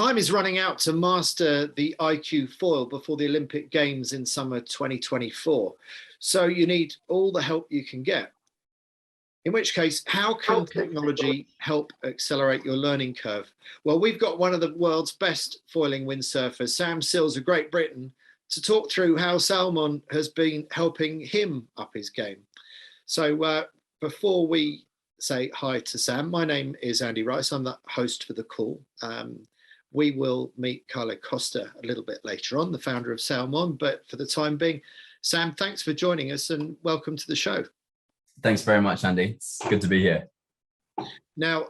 Time is running out to master the IQ foil before the Olympic Games in summer 2024. So you need all the help you can get. In which case, how can technology help accelerate your learning curve? Well, we've got one of the world's best foiling windsurfers, Sam Sills of Great Britain, to talk through how Sailmon has been helping him up his game. So before we say hi to Sam, my name is Andy Rice. I'm the host for the call. We will meet Carlo Costa a little bit later on, the founder of Sailmon. But for the time being, Sam, thanks for joining us and welcome to the show. Thanks very much, Andy. It's good to be here. Now,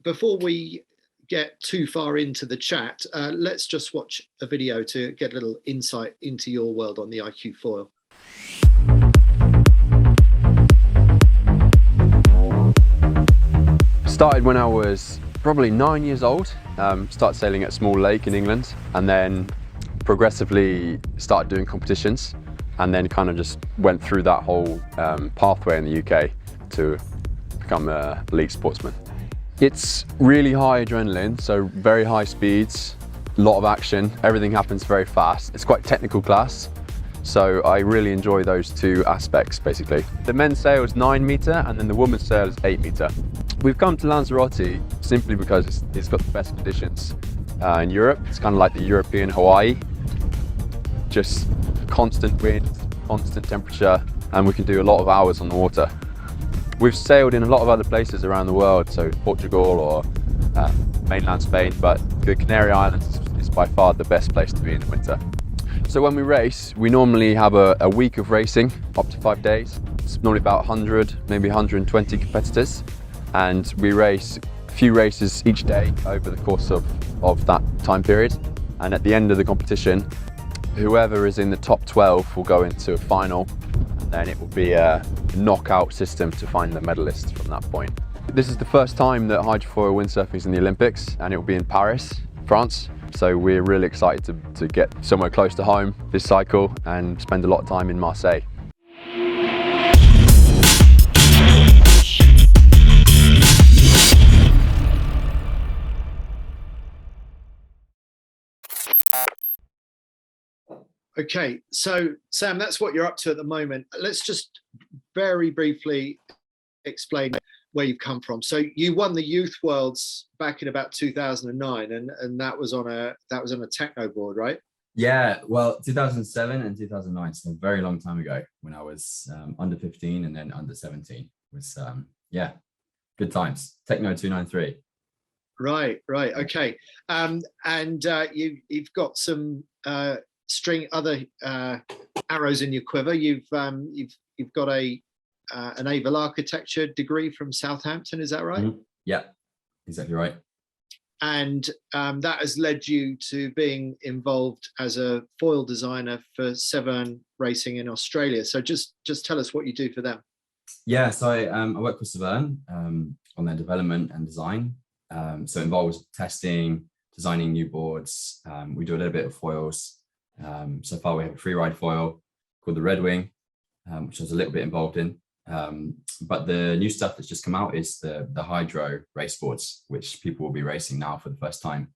before we get too far into the chat, let's just watch a video to get a little insight into your world on the IQ foil. Started when I was probably 9 years old. Started sailing at a small lake in England, and then progressively started doing competitions, and then kind of just went through that whole pathway in the UK to become an elite sportsman. It's really high adrenaline, so very high speeds, a lot of action, everything happens very fast. It's quite technical class, so I really enjoy those two aspects basically. The men's sail is 9 metre and then the women's sail is 8 metre. We've come to Lanzarote simply because it's got the best conditions in Europe. It's kind of like the European Hawaii, just constant wind, constant temperature, and we can do a lot of hours on the water. We've sailed in a lot of other places around the world, so Portugal or mainland Spain, but the Canary Islands is by far the best place to be in the winter. So when we race, we normally have a week of racing, up to 5 days. It's normally about 100, maybe 120 competitors, and we race a few races each day over the course of that time period. And at the end of the competition, whoever is in the top 12 will go into a final, and then it will be a knockout system to find the medalists from that point. This is the first time that hydrofoil windsurfing is in the Olympics, and it will be in Paris, France. So we're really excited to get somewhere close to home this cycle and spend a lot of time in Marseille. Okay, so Sam, that's what you're up to at the moment. Let's just very briefly explain where you've come from. So you won the Youth Worlds back in about 2009, and that was on a techno board, right? Yeah, well, 2007 and 2009, so a very long time ago when I was under 15 and then under 17. It was, yeah, good times. Techno 293. Right, okay. And you've got some other arrows in your quiver. You've got a naval architecture degree from Southampton, is that right? Mm-hmm. Yeah, exactly right. And that has led you to being involved as a foil designer for Sailmon Racing in Australia. So just tell us what you do for them. Yeah, so I work for Sailmon on their development and design. So it involves testing, designing new boards. We do a little bit of foils. So far we have a free ride foil called the Red Wing, which I was a little bit involved in. But the new stuff that's just come out is the hydro race boards, which people will be racing now for the first time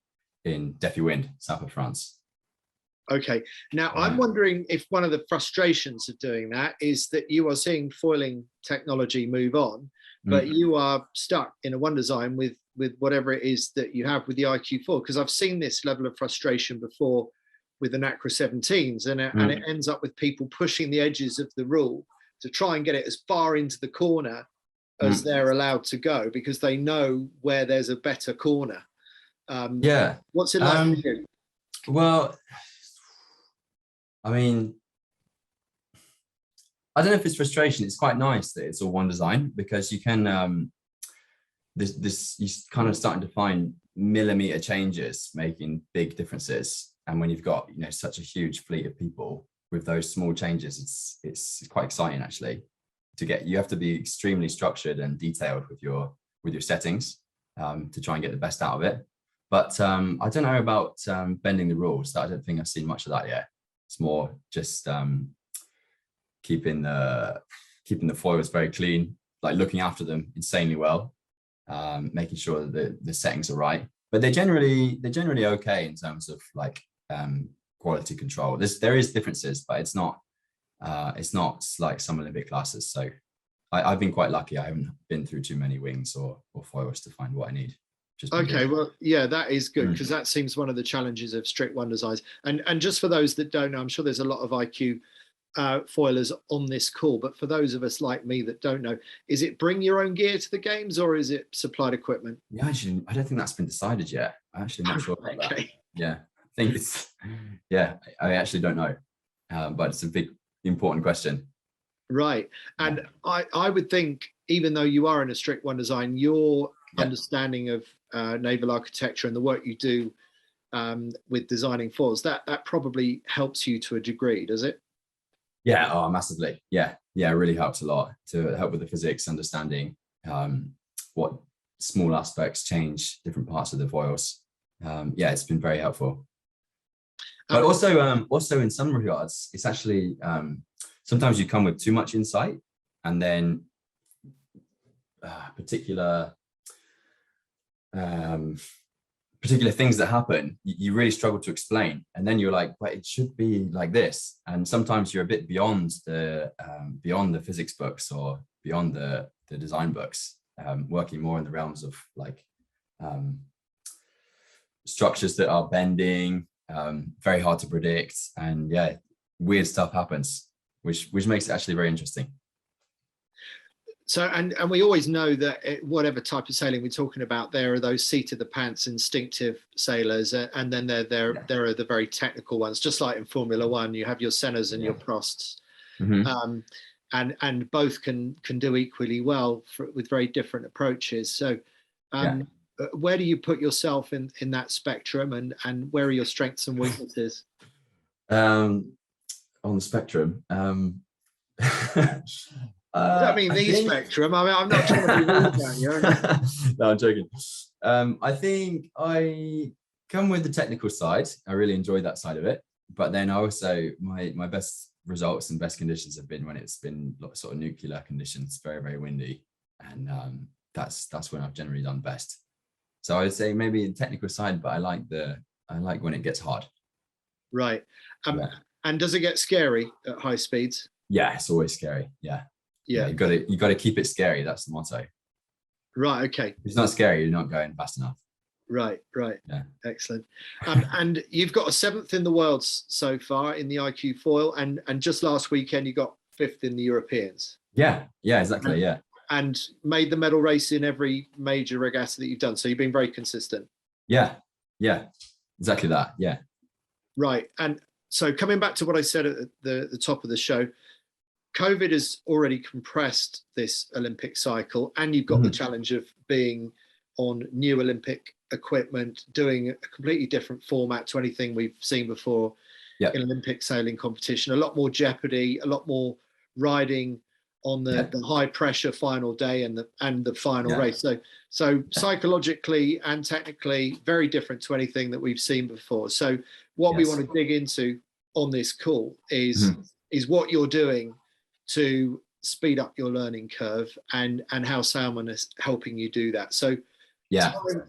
in Defi Wind, south of France. Okay, now I'm wondering if one of the frustrations of doing that is that you are seeing foiling technology move on, but you are stuck in a one design with whatever it is that you have with the IQ4, because I've seen this level of frustration before with the NACRA 17s, and it ends up with people pushing the edges of the rule to try and get it as far into the corner as they're allowed to go, because they know where there's a better corner. Yeah. What's it like for you? Well, I mean, I don't know if it's frustration. It's quite nice that it's all one design, because you can, you're kind of starting to find millimeter changes making big differences. And when you've got, such a huge fleet of people with those small changes, it's quite exciting actually to get. You have to be extremely structured and detailed with your settings to try and get the best out of it. But I don't know about bending the rules. I don't think I've seen much of that yet. It's more just keeping the foils very clean, like looking after them insanely well, making sure that the settings are right. but they're generally okay in terms of like quality control. There is differences, but it's not like some Olympic classes. So I've been quite lucky. I haven't been through too many wings or foils to find what I need. Okay, well, yeah, that is good, because that seems one of the challenges of strict one designs. And just for those that don't know, I'm sure there's a lot of IQ foilers on this call, but for those of us like me that don't know, is it bring your own gear to the games, or is it supplied equipment? Yeah, actually, I don't think that's been decided yet. I'm actually not sure about that. Yeah, I think it's, yeah, I actually don't know, but it's a big, important question. Right. And I would think, even though you are in a strict one design, your understanding of naval architecture and the work you do with designing foils, that probably helps you to a degree, does it? Yeah, oh, massively. Yeah, it really helps a lot to help with the physics, understanding what small aspects change different parts of the foils. Yeah, it's been very helpful. But also in some regards, it's actually sometimes you come with too much insight, and then particular things that happen, you really struggle to explain, and then you're like, well, it should be like this. And sometimes you're a bit beyond the physics books or beyond the design books, working more in the realms of like structures that are bending, very hard to predict, and yeah, weird stuff happens, which makes it actually very interesting. So, and we always know that whatever type of sailing we're talking about, there are those seat of the pants instinctive sailors, and then there are the very technical ones. Just like in Formula One, you have your Sennas and your Prosts, and both can do equally well with very different approaches. So, where do you put yourself in that spectrum, and where are your strengths and weaknesses? On the spectrum. I mean, spectrum. I mean, I'm not trying to be rude about you. No, I'm joking. I think I come with the technical side. I really enjoy that side of it. But then I also, my best results and best conditions have been when it's been sort of nuclear conditions, very, very windy. And that's when I've generally done best. So I would say maybe the technical side, but I like when it gets hard. Right. And does it get scary at high speeds? Yeah, it's always scary. Yeah. You got to keep it scary. That's the motto. Right. Okay. If it's not scary, you're not going fast enough. Right. Yeah. Excellent. And you've got a 7th in the world so far in the IQ foil, and just last weekend you got 5th in the Europeans. Yeah. Exactly. Yeah. And made the medal race in every major regatta that you've done. So you've been very consistent. Yeah. Exactly that. Yeah. Right. And so coming back to what I said at the top of the show, COVID has already compressed this Olympic cycle, and you've got the challenge of being on new Olympic equipment, doing a completely different format to anything we've seen before in Olympic sailing competition. A lot more jeopardy, a lot more riding on the high pressure final day and the final race. So psychologically and technically very different to anything that we've seen before. So what we want to dig into on this call is what you're doing to speed up your learning curve, and how Sailmon is helping you do that. So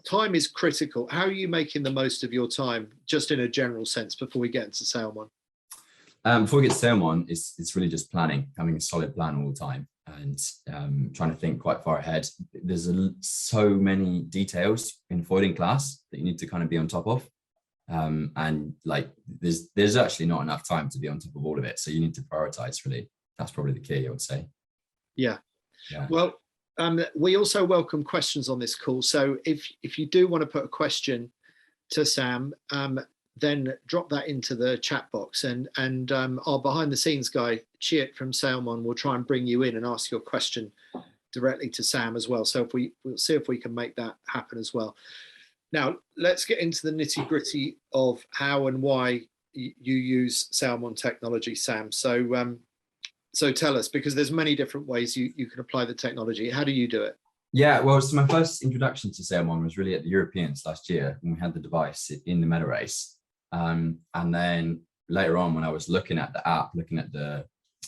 time is critical. How are you making the most of your time, just in a general sense, before we get into Sailmon? Before we get to Sailmon, it's really just planning, having a solid plan all the time, and trying to think quite far ahead. There's so many details in foiling class that you need to kind of be on top of, and like there's actually not enough time to be on top of all of it. So you need to prioritize. Really, that's probably the key, I would say. Yeah. Well, we also welcome questions on this call. So if you do want to put a question to Sam, then drop that into the chat box, and our behind the scenes guy, Chiet from Sailmon, will try and bring you in and ask your question directly to Sam as well. So we'll see if we can make that happen as well. Now, let's get into the nitty gritty of how and why you use Sailmon technology, Sam. So tell us, because there's many different ways you can apply the technology. How do you do it? Yeah, well, so my first introduction to Sailmon was really at the Europeans last year when we had the device in the medal race. And then later on, when I was looking at the app, looking at the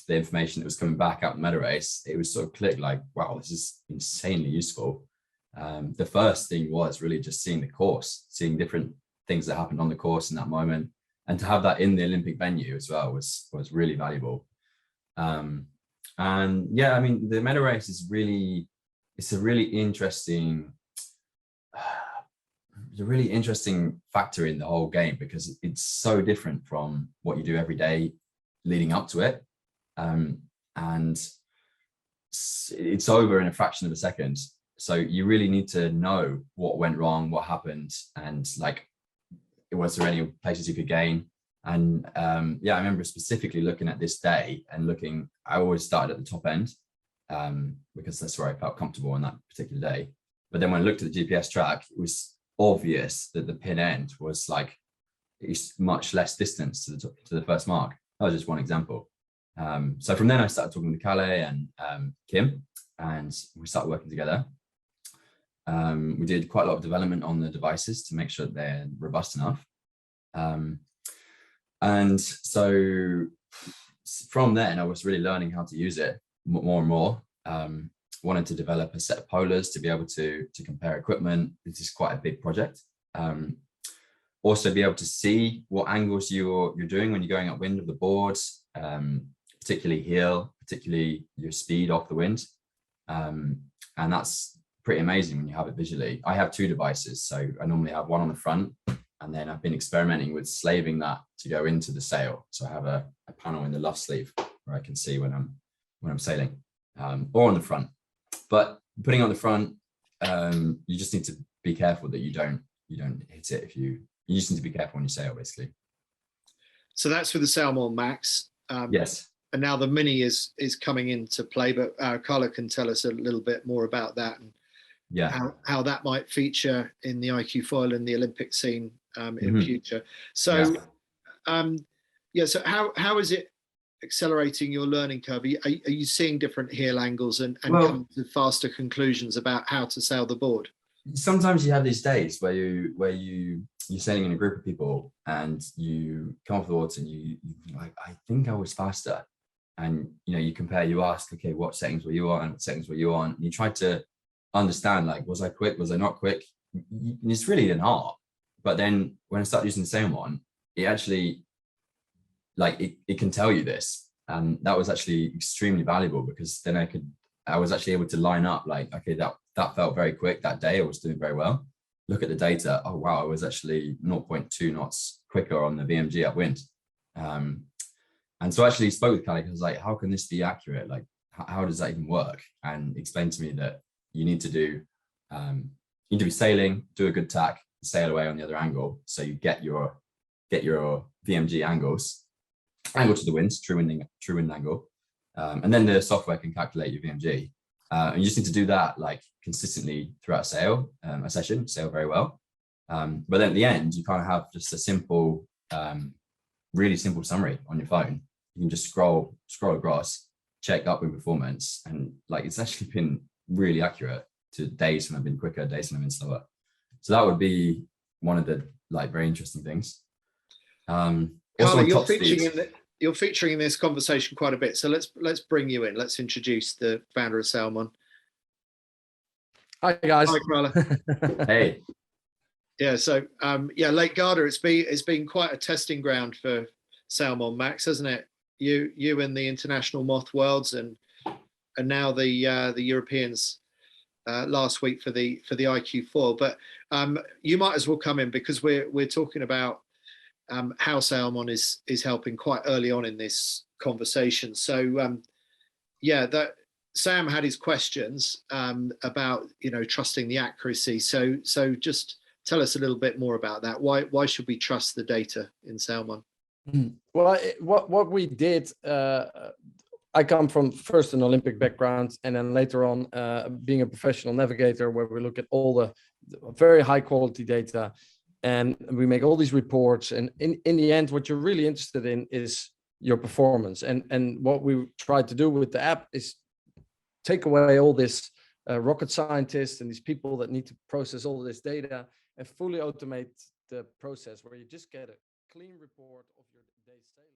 information that was coming back out the medal race, it was sort of clicked like, wow, this is insanely useful. The first thing was really just seeing the course, seeing different things that happened on the course in that moment, and to have that in the Olympic venue as well was really valuable. And yeah, I mean, the medal race is really, it's a really interesting factor in the whole game, because it's so different from what you do every day leading up to it. And it's over in a fraction of a second. So you really need to know what went wrong, what happened, and like, was there any places you could gain? And yeah, I remember specifically looking at this day and looking, I always started at the top end because that's where I felt comfortable on that particular day. But then when I looked at the GPS track, it was obvious that the pin end was like, it's much less distance to the first mark. That was just one example. So from then I started talking to Calais and Kim, and we started working together. We did quite a lot of development on the devices to make sure they're robust enough. And so from then I was really learning how to use it more and more. Wanted to develop a set of polars to be able to compare equipment. This is quite a big project. Also be able to see what angles you're doing when you're going upwind of the board, particularly heel, particularly your speed off the wind. And that's pretty amazing when you have it visually. I have two devices, so I normally have one on the front, and then I've been experimenting with slaving that to go into the sail. So I have a panel in the luff sleeve where I can see when I'm sailing, or on the front. But putting it on the front, you just need to be careful that you don't hit it. You just need to be careful when you sail, basically. So that's for the Sailmon Max. Yes. And now the Mini is coming into play, but Carla can tell us a little bit more about that, and yeah, how that might feature in the IQ foil and the Olympic scene in future. So so how is it accelerating your learning curve? Are you seeing different heel angles and coming to faster conclusions about how to sail the board? Sometimes you have these days where you're sailing in a group of people and you come off the water and you like, I think I was faster. And you compare, you ask, okay, what settings were you on? What settings were you on? And you try to understand, like, was I quick? Was I not quick? It's really an art. But then when I start using the Sailmon, it actually, like, it can tell you this. And that was actually extremely valuable, because then I was actually able to line up, like, okay, that felt very quick that day. I was doing very well. Look at the data. Oh, wow, I was actually 0.2 knots quicker on the VMG upwind. And so I actually spoke with Callie, because I was like, how can this be accurate? Like, how does that even work? And explained to me that you need to be sailing, do a good tack, sail away on the other angle. So you get your VMG angle to the wind, true wind angle. And then the software can calculate your VMG. And you just need to do that like consistently throughout a session, sail very well. But then at the end, you kind of have just a simple, really simple summary on your phone. You can just scroll across, check upwind performance, and like, it's actually been really accurate to days when I've been quicker, days when I've been slower. So that would be one of the like very interesting things. Carla, you're featuring in this conversation quite a bit. So let's bring you in. Let's introduce the founder of Sailmon. Hi guys. Hi, Carla. Hey. Yeah. So Lake Garda. It's been quite a testing ground for Sailmon Max, hasn't it? You and the International Moth Worlds, and now the Europeans last week for the IQ foil. But you might as well come in, because we're talking about how Sailmon is helping quite early on in this conversation. So that Sam had his questions about trusting the accuracy. So just tell us a little bit more about that. Why should we trust the data in Sailmon? Well, what we did, I come from first an Olympic background, and then later on being a professional navigator, where we look at all the very high quality data, and we make all these reports. And in the end, what you're really interested in is your performance. And what we tried to do with the app is take away all this rocket scientists and these people that need to process all of this data, and fully automate the process, where you just get a clean report of your day's sailing.